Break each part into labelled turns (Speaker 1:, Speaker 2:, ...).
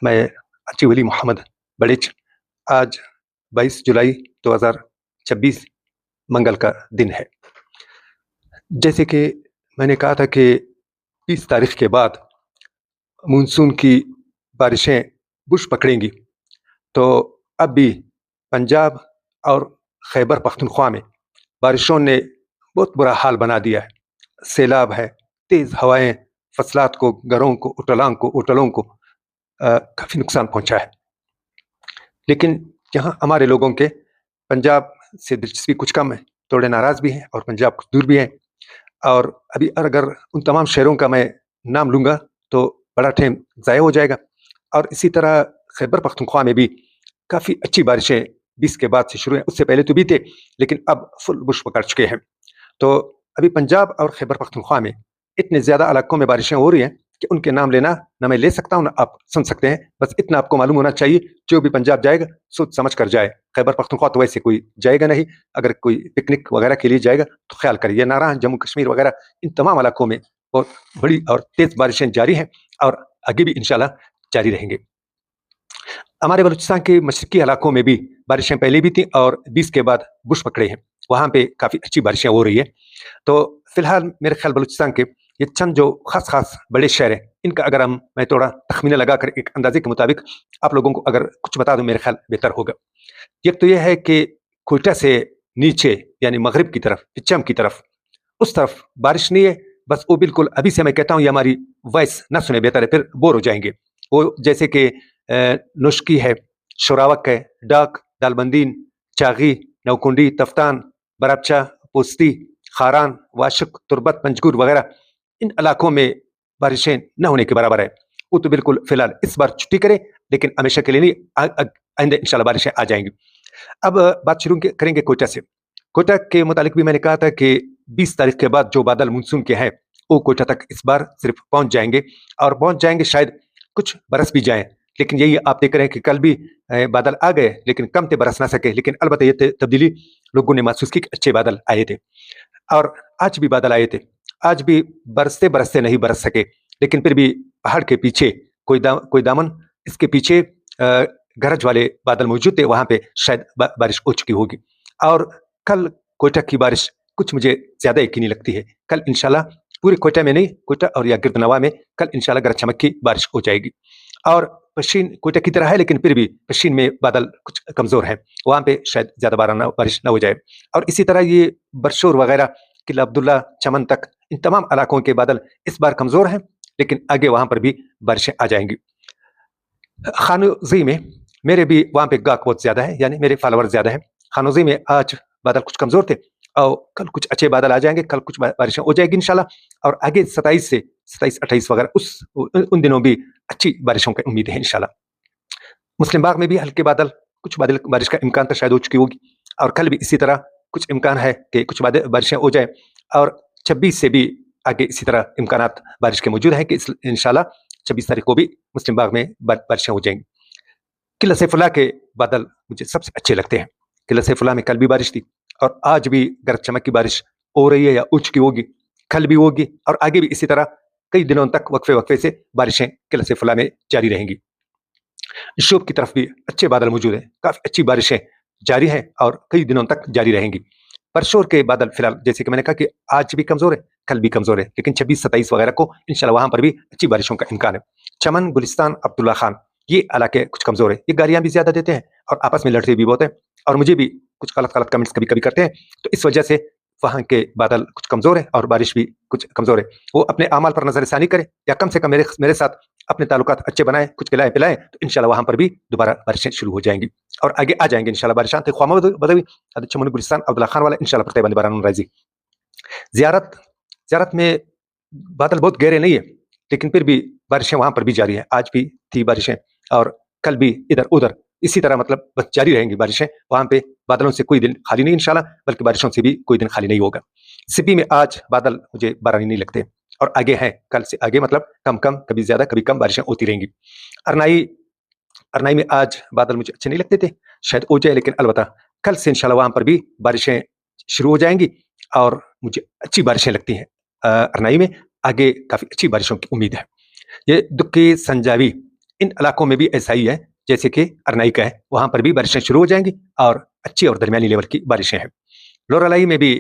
Speaker 1: मैं अची वली मोहम्मद बड़िच। आज 22 जुलाई 2026 मंगल का दिन है। जैसे कि मैंने कहा था कि 20 तारीख के बाद मानसून की बारिशें बुश पकड़ेंगी, तो अब भी पंजाब और खैबर पख्तूनख्वा में बारिशों ने बहुत बुरा हाल बना दिया है। सैलाब है, तेज़ हवाएं फसलात को, घरों को, होटलों को काफ़ी नुकसान पहुंचा है। लेकिन यहाँ हमारे लोगों के पंजाब से दिलचस्पी कुछ कम है, थोड़े नाराज़ भी हैं और पंजाब कुछ दूर भी हैं। और अभी अगर उन तमाम शहरों का मैं नाम लूँगा तो बड़ा टाइम ज़ाया हो जाएगा। और इसी तरह खैबर पख्तूनख्वा में भी काफ़ी अच्छी बारिशें 20 के बाद से शुरू हैं। उससे पहले तो भी थे, लेकिन अब फुल बुश पकड़ चुके हैं। तो अभी पंजाब और खैबर पख्तूनख्वा में इतने ज़्यादा इलाकों में बारिशें हो रही हैं कि उनके नाम लेना ना मैं ले सकता हूँ, ना आप सुन सकते हैं। बस इतना आपको मालूम होना चाहिए, जो भी पंजाब जाएगा सोच समझ कर जाए। खैबर पख्तूनख्वा तो वैसे कोई जाएगा नहीं, अगर कोई पिकनिक वगैरह के लिए जाएगा तो ख्याल करिए। नारायण, जम्मू कश्मीर वगैरह, इन तमाम इलाकों में बहुत बड़ी और तेज़ बारिशें जारी हैं और आगे भी इंशाल्लाह जारी रहेंगे। हमारे बलूचिस्तान के मशरकी इलाकों में भी बारिशें पहले भी थी और 20 के बाद बुश पकड़े हैं, वहाँ पे काफ़ी अच्छी बारिशें हो रही है। तो फिलहाल मेरे ख्याल बलूचिस्तान के ये चंद जो खास बड़े शहर हैं, इनका अगर मैं थोड़ा तखमीना लगाकर एक अंदाजे के मुताबिक आप लोगों को अगर कुछ बता दूं, मेरे ख्याल बेहतर होगा। एक तो यह है कि कोयटा से नीचे यानी मगरिब की तरफ, पिच्चम की तरफ, उस तरफ बारिश नहीं है। बस वो बिल्कुल अभी से मैं कहता हूँ, ये हमारी वॉइस ना सुने बेहतर है, फिर बोर हो जाएंगे। वो जैसे कि नुश्की है, शोरावक है, डाक, दालबंदीन, चागी, नवकुंडी, तफ्तान, बराबचा, पोस्ती, खारान, वाशक, तुरबत, पंजगुर वगैरह, इन इलाकों में बारिशें न होने के बराबर है। वो तो बिल्कुल फिलहाल इस बार छुट्टी करें, लेकिन हमेशा के लिए नहीं, आइंदे इंशाल्लाह बारिशें आ जाएंगी। अब बात शुरू करेंगे कोयटा से। कोयटा के मुतालिक भी मैंने कहा था कि 20 तारीख के बाद जो बादल मानसून के हैं वो कोयटा तक इस बार सिर्फ पहुंच जाएंगे, और पहुंच जाएंगे, शायद कुछ बरस भी जाएं। लेकिन यही आप देख रहे हैं कि कल भी बादल आ गए, लेकिन कम थे, बरस ना सके। लेकिन अलबत्ता ये तब्दीली लोगों ने महसूस की कि अच्छे बादल आए थे। और आज भी बादल आए थे, आज भी बरसते बरसते नहीं बरस सके, लेकिन फिर भी पहाड़ के पीछे कोई दामन, इसके पीछे गरज वाले बादल मौजूद थे, वहां पे शायद बारिश हो चुकी होगी। और कल कोयटा की बारिश कुछ मुझे ज्यादा यकीनी लगती है। कल इंशाल्लाह पूरे कोयटा में नहीं, कोयटा और या गिरदनवा में कल इंशाल्लाह गरज चमक की बारिश हो जाएगी। और पश्चिम कोयटा की तरह है, लेकिन फिर भी पश्चिम में बादल कुछ कमजोर है, वहां पे शायद ज्यादा बारिश ना हो जाए। और इसी तरह ये बरशोर वगैरह, किला अब्दुल्ला, चमन तक, इन तमाम इलाकों के बादल इस बार कमजोर हैं, लेकिन आगे वहां पर भी बारिशें आ जाएंगी। खानोजी में मेरे भी वहां पे गाहक बहुत ज्यादा है, यानी मेरे फॉलोअर ज्यादा है। खानोजी में आज बादल कुछ कमजोर थे और कल कुछ अच्छे बादल आ जाएंगे, कल कुछ बारिशें हो जाएगी इंशाल्लाह। और आगे 27 से 27-28 वगैरह उन दिनों भी अच्छी बारिशों की उम्मीद है इंशाल्लाह। मुस्लिम बाग में भी हल्के बादल, कुछ बादल बारिश का इम्कान तो शायद हो चुकी होगी, और कल भी इसी तरह कुछ इम्कान है कि कुछ बारिशें हो जाए। और 26 से भी आगे इसी तरह इम्कान बारिश के मौजूद है कि इंशाल्लाह 26 तारीख को भी मुस्लिम बाग में बारिशें हो जाएंगी। किला सैफुल्लाह के बादल मुझे सबसे अच्छे लगते हैं। किला सैफुल्लाह में कल भी बारिश थी और आज भी गरज चमक की बारिश हो रही है या हो चुकी होगी, कल भी होगी और आगे भी इसी तरह कई दिनों तक वक्फे से बारिशें किला सैफुल्लाह में जारी रहेंगी। शोब की तरफ भी अच्छे बादल मौजूद हैं, काफी अच्छी बारिशें जारी हैं और कई दिनों तक जारी रहेंगी। परशोर के बादल फिलहाल जैसे कि मैंने कहा कि आज भी कमजोर है, कल भी कमजोर है, लेकिन 26-27 वगैरह को इंशाल्लाह वहां पर भी अच्छी बारिशों का इम्कान है। चमन, गुलिस्तान, अब्दुल्ला खान, ये इलाके कुछ कमजोर है, ये गालियां भी ज्यादा देते हैं और आपस में लड़ते भी बहुत है, और मुझे भी कुछ गलत कमेंट्स कभी कभी करते हैं। तो इस वजह से वहां के बादल कुछ कमजोर है और बारिश भी कुछ कमजोर है। वो अपने अमाल पर नजरसानी करे, या कम से कम मेरे साथ अपने ताल्लुकात अच्छे बनाए, कुछ खिलाए पिलाए, तो इंशाल्लाह वहां पर भी दोबारा बारिशें शुरू हो जाएंगी और आगे आ जाएंगे इंशाल्लाह बारिशां। ख्वामा बदवी, चमन, गुलिस्तान, अब्दुल्ला खान वाला इंशाल्लाह प्रत्येक बारान राजी। जियारत जियारत में बादल बहुत गहरे नहीं है, लेकिन फिर भी बारिशें वहां पर भी जारी है। आज भी थी बारिशें और कल भी इधर उधर इसी तरह, मतलब बस जारी रहेंगी बारिशें। वहां पे बादलों से कोई दिन खाली नहीं इंशाल्लाह, बल्कि बारिशों से भी कोई दिन खाली नहीं होगा। सिपी में आज बादल मुझे बारानी नहीं लगते और आगे हैं, कल से आगे मतलब कम कम, कभी ज्यादा कभी कम बारिशें होती रहेंगी। अरनाई अरनाई में आज बादल मुझे अच्छे नहीं लगते थे, शायद हो जाए, लेकिन अलबत्ता कल से इंशाल्लाह वहां पर भी बारिशें शुरू हो जाएंगी और मुझे अच्छी बारिशें लगती हैं। अरनाई में आगे काफी अच्छी बारिशों की उम्मीद है। ये दुक्की, संजावी, इन इलाकों में भी ऐसा ही है जैसे कि अरनाई का है, वहाँ पर भी बारिशें शुरू हो जाएंगी और अच्छी और दरमियानी लेवल की बारिशें हैं। लोरालाई में भी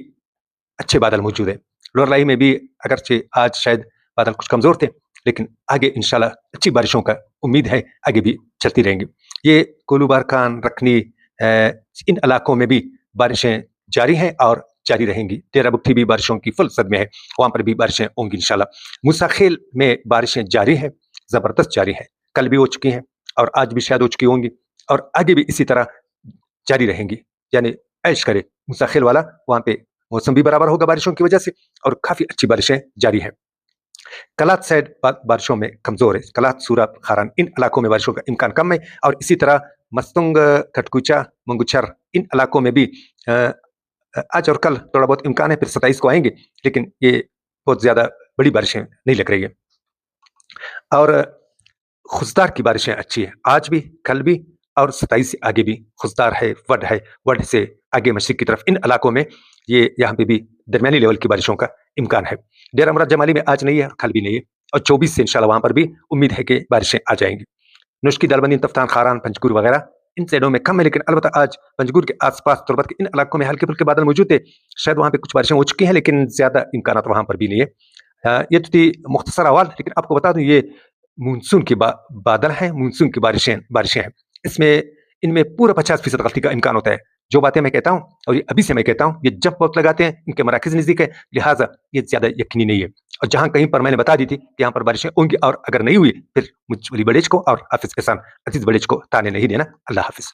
Speaker 1: अच्छे बादल मौजूद हैं। लोरालाई में भी अगरचे आज शायद बादल कुछ कमज़ोर थे, लेकिन आगे इंशाल्लाह अच्छी बारिशों का उम्मीद है, आगे भी चलती रहेंगी। ये कोलू बारकान, रखनी, इन इलाकों में भी बारिशें जारी हैं और जारी रहेंगी। डेरा बुट्ठी भी बारिशों की फुल सद में है, वहाँ पर भी बारिशें होंगी इंशाल्लाह। मूसाखेल में बारिशें जारी हैं, ज़बरदस्त जारी हैं, कल भी हो चुकी हैं और आज भी शायद हो चुकी होंगी और आगे भी इसी तरह जारी रहेंगी। यानी ऐश करे मूसाखेल वाला, वहाँ पे मौसम भी बराबर होगा बारिशों की वजह से और काफ़ी अच्छी बारिशें जारी हैं। कलात साइड बारिशों में कमज़ोर है, कलात, सूरत, खारान, इन इलाकों में बारिशों का इम्कान कम है और इसी तरह मस्तुंग, कटकुचा, मंगुचर, इन इलाकों में भी आज और कल थोड़ा बहुत इम्कान है, फिर 27 को आएंगे, लेकिन ये बहुत ज़्यादा बड़ी बारिशें नहीं लग रही है। और खुशदार की बारिशें अच्छी है, आज भी, कल भी और 27 से आगे भी खुशदार है। वड से आगे मशरिक की तरफ इन इलाकों में ये यहाँ पे भी दरमियानी लेवल की बारिशों का इम्कान है। डेरा मुराद जमाली में आज नहीं है, कल भी नहीं है और 24 से इंशाल्लाह वहाँ पर भी उम्मीद है कि बारिशें आ जाएंगी। नुश्की, दालबंदी, तफ्तान, खारान, पंजगुर वगैरह इन साइडों में कम है, लेकिन अलबत्ता आज पंजगुर के आसपास तुर्बत के इन इलाकों में हल्के फुल्के बादल मौजूद थे। शायद वहाँ पे कुछ बारिशें हो चुकी हैं, लेकिन ज़्यादा इम्कानात वहाँ पर भी नहीं है। ये तो थी मुख्तसर अहवाल, लेकिन आपको बता दूं ये मानसून के बादल हैं, मानसून की बारिशें हैं। इसमें इनमें पूरा 50% गलती का इम्कान होता है। जो बातें मैं कहता हूँ और ये अभी से मैं कहता हूँ, ये जब बहुत लगाते हैं, इनके मराकज़ नज़दीक है, लिहाजा ये ज़्यादा यकीनी नहीं है। और जहाँ कहीं पर मैंने बता दी थी कि यहाँ पर बारिशें होंगी और अगर नहीं हुई, फिर मुझ वली बड़ेज को और हाफिज़ एहसान अजीज़ बड़ेज को ताने नहीं देना। अल्लाह हाफिज़।